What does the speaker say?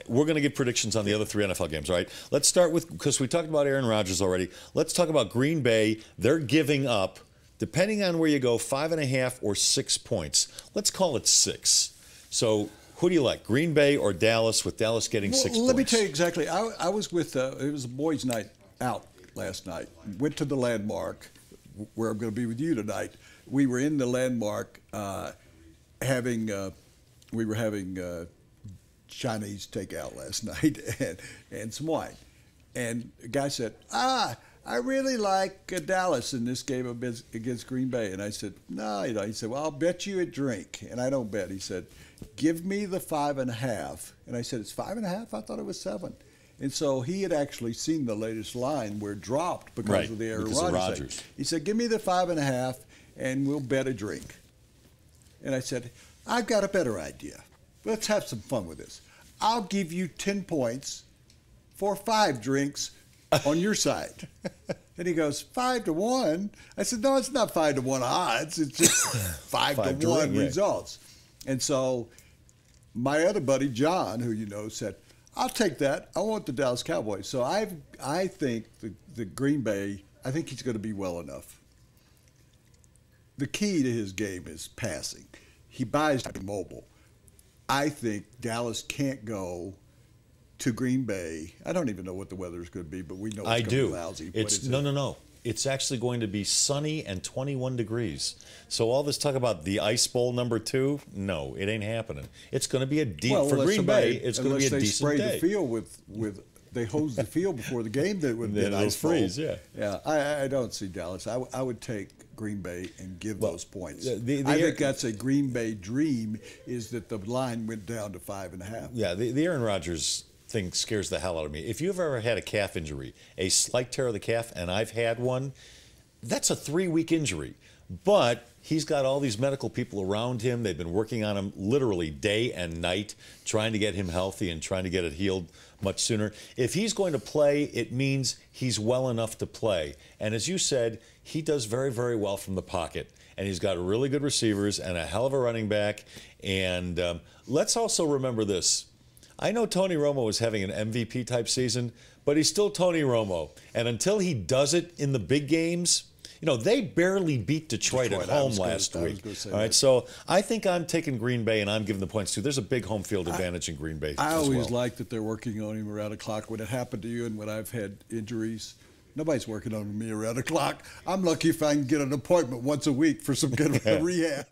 We're going to give predictions on the other 3 NFL games, all right? Let's start with, because we talked about Aaron Rodgers already, let's talk about Green Bay. They're giving up, depending on where you go, 5.5 or 6 points. Let's call it 6. So who do you like, Green Bay or Dallas, with Dallas getting 6 points? Let me tell you exactly. I was with, it was a boys' night out last night. Went to the Landmark, where I'm going to be with you tonight. We were in the Landmark having Chinese takeout last night and some wine. And the guy said, I really like Dallas in this game against Green Bay. And I said, no, he said, well, I'll bet you a drink. And I don't bet. He said, give me the 5.5. And I said, it's 5.5? I thought it was 7. And so he had actually seen the latest line where it dropped because of the Aaron Rodgers. He said, give me the 5.5 and we'll bet a drink. And I said, I've got a better idea. Let's have some fun with this. I'll give you 10 points for 5 drinks on your side. And he goes, 5-1? I said, no, it's not 5-1 odds. It's just 5-1 results. And so my other buddy, John, who you know, said, I'll take that. I want the Dallas Cowboys. So I think the Green Bay, I think he's going to be well enough. The key to his game is passing. He buys mobile. I think Dallas can't go to Green Bay. I don't even know what the weather is going to be, but we know it's going to be lousy. No. It's actually going to be sunny and 21 degrees. So all this talk about the Ice Bowl #2, no, it ain't happening. It's going to be for Green Bay. It's going to be a decent day. Unless they spray the field with they hose the field before the game, that would be an ice freeze. Yeah. I don't see Dallas. I would take Green Bay and give those points. I think that's a Green Bay dream, is that the line went down to 5.5. Yeah, the Aaron Rodgers thing scares the hell out of me. If you've ever had a calf injury, a slight tear of the calf, and I've had one, that's a 3-week injury. But he's got all these medical people around him. They've been working on him literally day and night, trying to get him healthy and trying to get it healed much sooner. If he's going to play, it means he's well enough to play. And as you said, he does very, very well from the pocket. And he's got really good receivers and a hell of a running back. And let's also remember this. I know Tony Romo is having an MVP-type season, but he's still Tony Romo. And until he does it in the big games, you know, they barely beat Detroit at home last week. All right, so I think I'm taking Green Bay, and I'm giving the points, too. There's a big home field advantage in Green Bay I always like that they're working on him around the clock. When it happened to you and when I've had injuries, nobody's working on me around the clock. I'm lucky if I can get an appointment once a week for some kind of rehab.